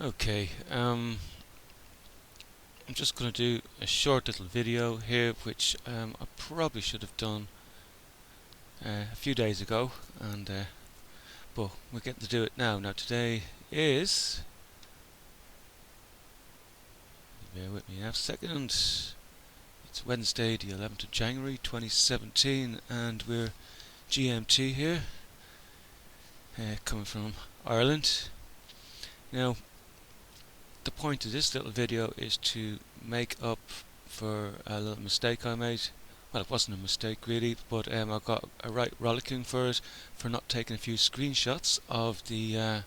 Okay, I'm just going to do a short little video here, which I probably should have done a few days ago, and but we're getting to do it now. Now today is, bear with me now a second, it's Wednesday the 11th of January 2017, and we're GMT here, coming from Ireland. Now the point of this little video is to make up for a little mistake I made. Well, it wasn't a mistake really, but I got a right rollicking for it, for not taking a few screenshots of the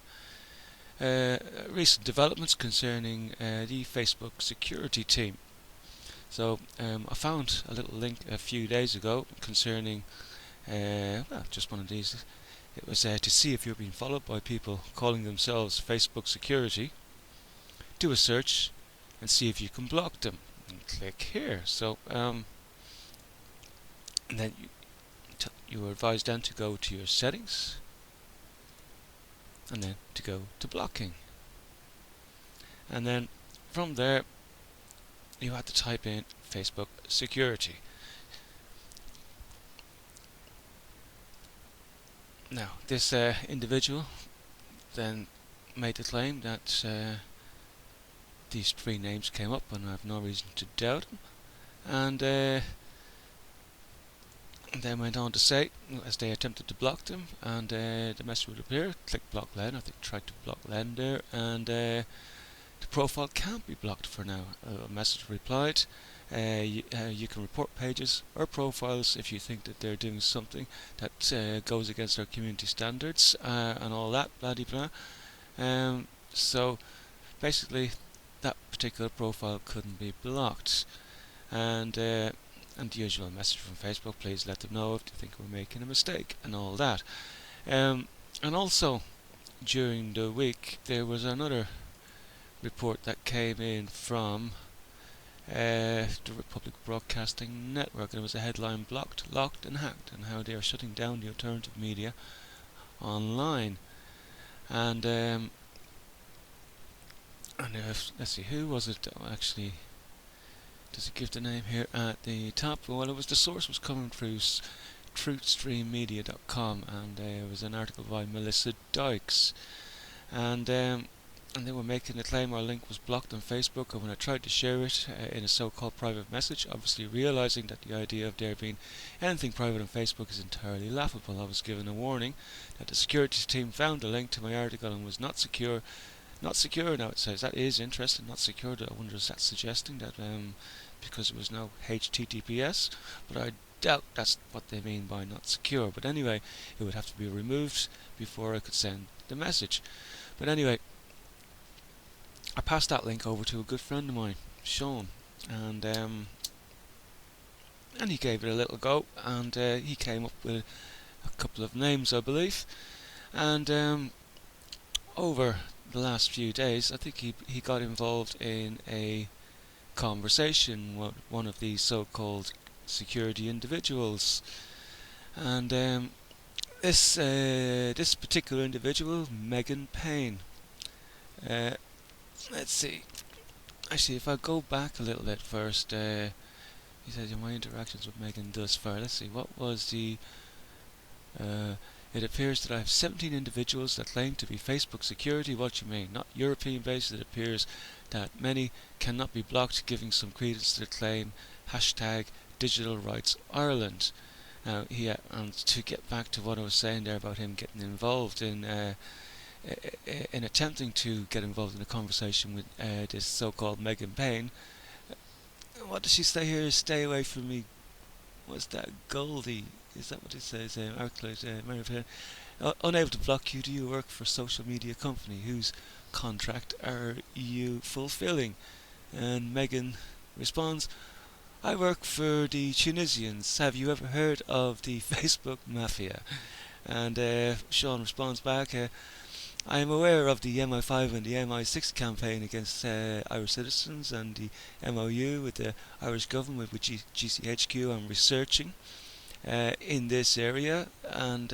recent developments concerning the Facebook security team. So I found a little link a few days ago concerning, well, just one of these. It was to see if you're being followed by people calling themselves Facebook security. Do a search and see if you can block them, and click here. So and then you are advised then to go to your settings and then to go to blocking, and then from there you have to type in Facebook security. Now this individual then made the claim that these three names came up, and I have no reason to doubt them, and then went on to say, as they attempted to block them, and the message would appear, click block Len. I think tried to block Len there, and the profile can't be blocked for now. A message replied, you can report pages or profiles if you think that they're doing something that goes against our community standards, and all that, blah blah blah. So basically that particular profile couldn't be blocked, and the usual message from Facebook, please let them know if you think we're making a mistake, and all that. And also during the week there was another report that came in from the Republic Broadcasting Network, and it was a headline, blocked, locked and hacked, and how they are shutting down the alternative media online. And let's see, who was it actually? Does it give the name here at the top? Well, it was, the source was coming through truthstreammedia.com, and there was an article by Melissa Dykes, and they were making the claim our link was blocked on Facebook, and when I tried to share it in a so-called private message, obviously realizing that the idea of there being anything private on Facebook is entirely laughable, I was given a warning that the security team found the link to my article and was not secure. Not secure, now it says. That is interesting, not secure. I wonder, is that suggesting that because it was no HTTPS? But I doubt that's what they mean by not secure. But anyway, it would have to be removed before I could send the message. But anyway, I passed that link over to a good friend of mine, Sean, and he gave it a little go, and he came up with a couple of names, I believe, and over the last few days, I think he got involved in a conversation with one of these so-called security individuals, and this particular individual, Megan Payne. Let's see. Actually, if I go back a little bit first, he said my interactions with Megan thus far. Let's see. What was the? It appears that I have 17 individuals that claim to be Facebook security. What do you mean? Not European based. It appears that many cannot be blocked, giving some credence to the claim. Hashtag Digital Rights Ireland. Now, and to get back to what I was saying there about him getting involved in attempting to get involved in a conversation with this so-called Megan Payne. What does she say here? Stay away from me. What's that? Goldie. Is that what it says? Unable to block you. Do you work for a social media company? Whose contract are you fulfilling? And Megan responds, I work for the Tunisians. Have you ever heard of the Facebook Mafia? And Sean responds back, I am aware of the MI5 and the MI6 campaign against Irish citizens, and the MOU with the Irish government with GCHQ. I'm researching in this area, and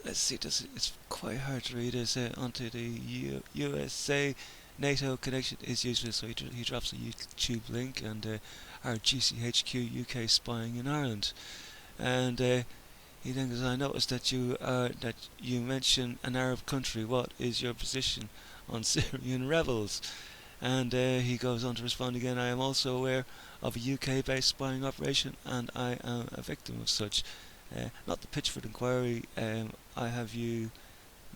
let's see, it's quite hard to read. Is onto the USA NATO connection is useless, so he drops a YouTube link, and our GCHQ UK spying in Ireland, and he then goes, I noticed that you mention an Arab country. What is your position on Syrian rebels? And he goes on to respond again, I am also aware of a UK-based spying operation, and I am a victim of such. Not the Pitchford Inquiry. I have you,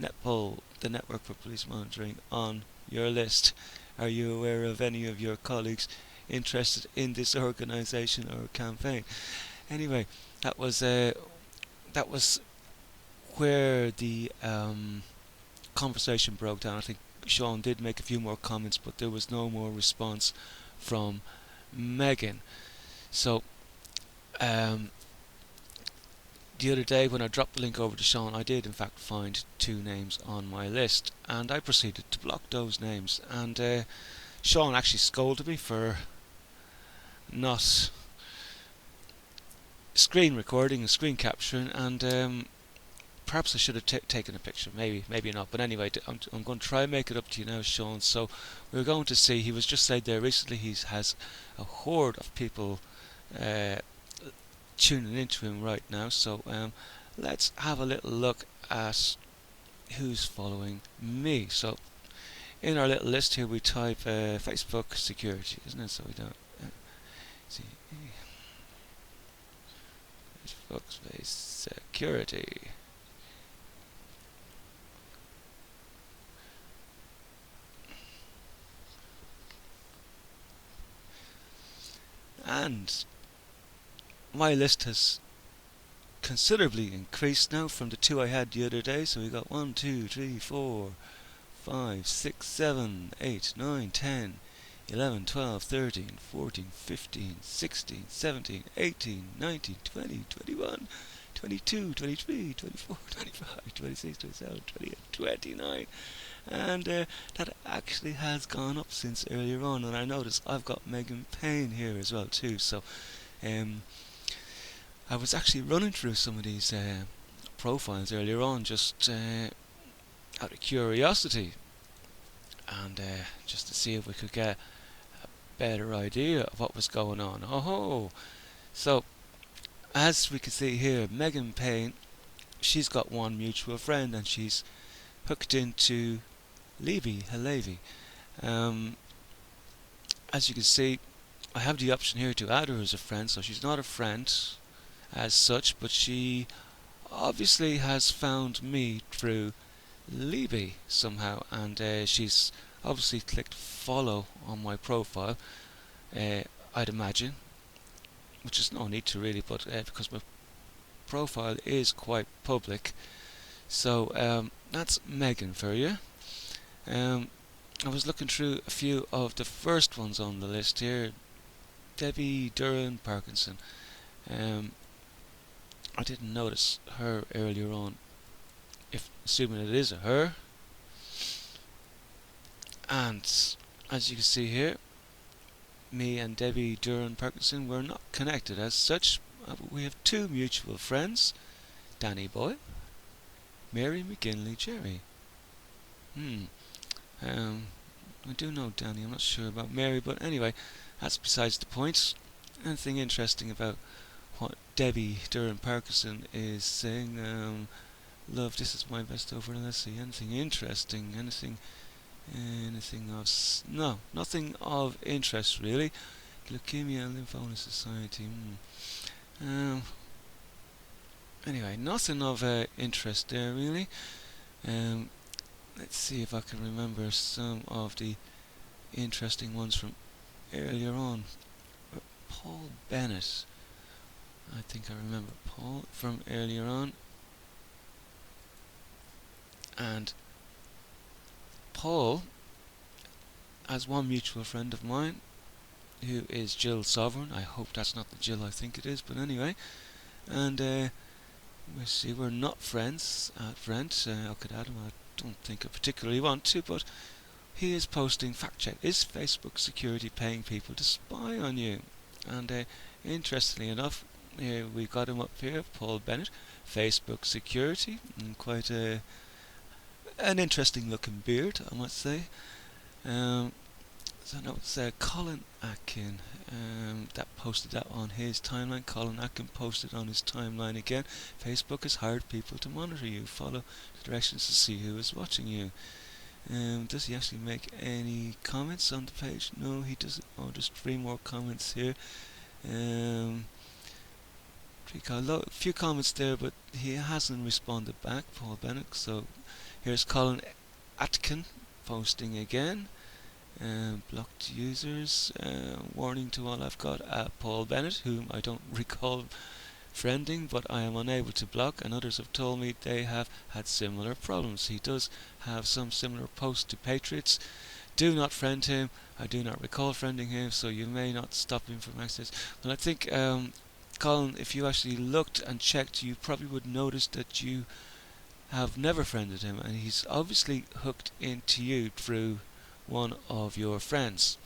Netpol, the Network for Police Monitoring, on your list. Are you aware of any of your colleagues interested in this organisation or campaign? Anyway, that was where the conversation broke down. I think Sean did make a few more comments, but there was no more response from Megan. So the other day when I dropped the link over to Sean, I did in fact find 2 names on my list, and I proceeded to block those names. And Sean actually scolded me for not screen recording and screen capturing, and perhaps I should have taken a picture, maybe not, but anyway, I'm going to try and make it up to you now, Sean. So we're going to see, he was just said there recently he has a horde of people tuning into him right now, so let's have a little look at who's following me. So in our little list here we type Facebook security, isn't it? So we don't see Facebook's security. And my list has considerably increased now from the 2 I had the other day. So we got 1, 2, 3, 4, 5, 6, 7, 8, 9, 10, 11, 12, 13, 14, 15, 16, 17, 18, 19, 20, 21, 22, 23, 24, 25, 26, 27, 28, 29. And that actually has gone up since earlier on, and I notice I've got Megan Payne here as well too. So I was actually running through some of these profiles earlier on, just out of curiosity, and just to see if we could get a better idea of what was going on. Oh, so as we can see here, Megan Payne, she's got one mutual friend, and she's hooked into Levy Halevi. As you can see, I have the option here to add her as a friend, so she's not a friend as such, but she obviously has found me through Levy somehow, and she's obviously clicked follow on my profile, I'd imagine, which is no need to really, but because my profile is quite public. So that's Megan for you. I was looking through a few of the first ones on the list here. Debbie Duran Parkinson. I didn't notice her earlier on, if assuming it is a her. And as you can see here, me and Debbie Duran Parkinson were not connected as such. We have 2 mutual friends, Danny Boy, Mary McGinley Jerry. I do know Danny, I'm not sure about Mary, but anyway, that's besides the point. Anything interesting about what Debbie Duran Parkinson is saying? Love, this is my best over. Let's see, anything interesting? Anything of no, nothing of interest really. Leukemia and Lymphoma Society. Anyway, nothing of interest there really. Let's see if I can remember some of the interesting ones from earlier on. Paul Bennett. I think I remember Paul from earlier on. And Paul has one mutual friend of mine who is Jill Sovereign. I hope that's not the Jill I think it is, but anyway. And we'll see, we're not friends at Brent. I could add him, I don't think I particularly want to, but he is posting fact check. Is Facebook security paying people to spy on you? And interestingly enough, Here we got him up here, Paul Bennett, Facebook security, and quite an interesting looking beard, I must say. So no, it's Colin Atkin that posted that on his timeline. Colin Atkin posted on his timeline again. Facebook has hired people to monitor you. Follow the directions to see who is watching you. Does he actually make any comments on the page? No, he doesn't. Oh, just 3 more comments here. A few comments there, but he hasn't responded back, Paul Bennett. So here's Colin Atkin posting again. Blocked users. Warning to all I've got. Paul Bennett, whom I don't recall friending, but I am unable to block, and others have told me they have had similar problems. He does have some similar posts to Patriots. Do not friend him. I do not recall friending him, so you may not stop him from access. Well, I think, Colin, if you actually looked and checked, you probably would notice that you have never friended him, and he's obviously hooked into you through one of your friends.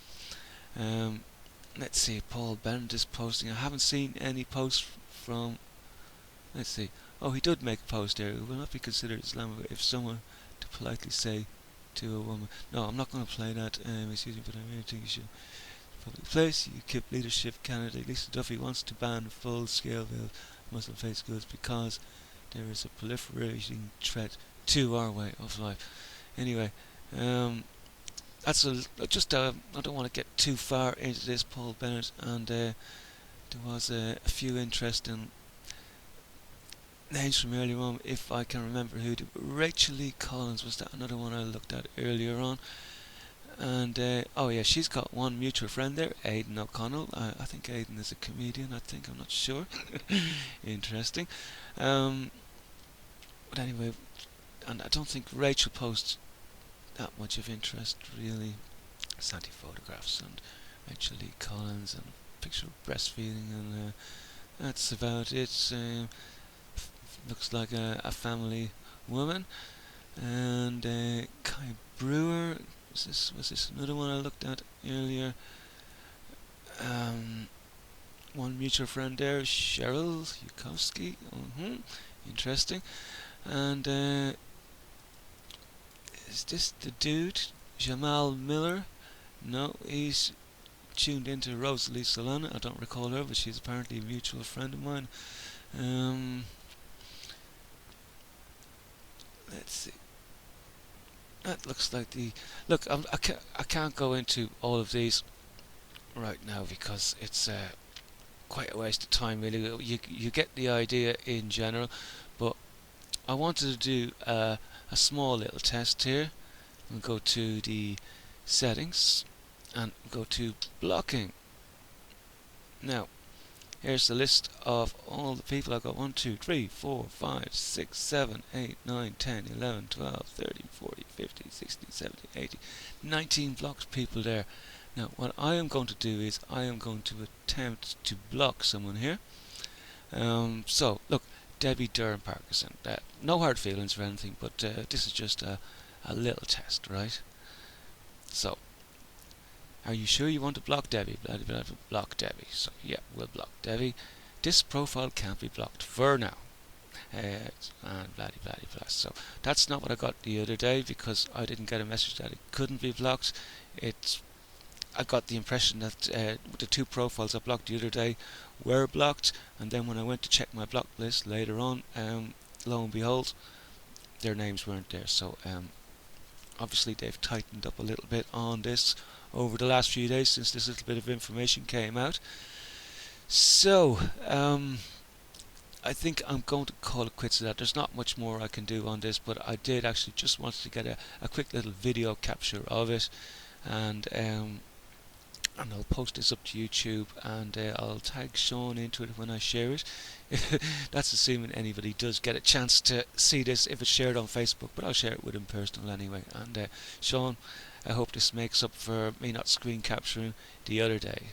Let's see, Paul Bennett is posting. I haven't seen any posts from. Let's see. Oh, he did make a post there. It will not be considered Islamophobic if someone to politely say to a woman. No, I'm not going to play that. Excuse me, but I really think you should. Public place. UKIP leadership candidate Lisa Duffy wants to ban full-scale Muslim faith schools because there is a proliferating threat to our way of life. Anyway, that's just. I don't want to get too far into this, Paul Bennett, and there was a few interesting names from earlier on, if I can remember who. Rachel Lee Collins was that another one I looked at earlier on, and oh yeah, she's got one mutual friend there, Aidan O'Connell. I think Aidan is a comedian. I'm not sure. Interesting. But anyway, and I don't think Rachel posts that much of interest really. Santi photographs and Rachel Lee Collins and picture of breastfeeding, and that's about it. Looks like a family woman. And Kai Brewer, was this another one I looked at earlier? One mutual friend there, Cheryl Yukowski. Interesting. And is this the dude, Jamal Miller? No, he's tuned into Rosalie Solana. I don't recall her, but she's apparently a mutual friend of mine. Let's see. That looks like the look. I can't go into all of these right now because it's quite a waste of time. Really, you get the idea in general, but I wanted to do a small little test here. We'll go to the settings and go to blocking. Now, here's the list of all the people I've got. 1, 2, 3, 4, 5, 6, 7, 8, 9, 10, 11, 12, 13, 14, 15, 16, 17, 18, 19 blocked people there. Now, what I am going to do is I am going to attempt to block someone here. So, look, Debbie Durham Parkinson. No hard feelings or anything, but this is just a little test, right? So, are you sure you want to block Debbie? Block Debbie. So, yeah, we'll block Debbie. This profile can't be blocked for now. And blah. So, that's not what I got the other day because I didn't get a message that it couldn't be blocked. I got the impression that the 2 profiles I blocked the other day were blocked, and then when I went to check my block list later on, lo and behold, their names weren't there. So obviously they've tightened up a little bit on this over the last few days since this little bit of information came out. So I think I'm going to call it quits to that. There's not much more I can do on this, but I did actually just wanted to get a quick little video capture of it, and I'll post this up to YouTube, and I'll tag Sean into it when I share it. That's assuming anybody does get a chance to see this if it's shared on Facebook, but I'll share it with him personal anyway. And Sean, I hope this makes up for me not screen capturing the other day.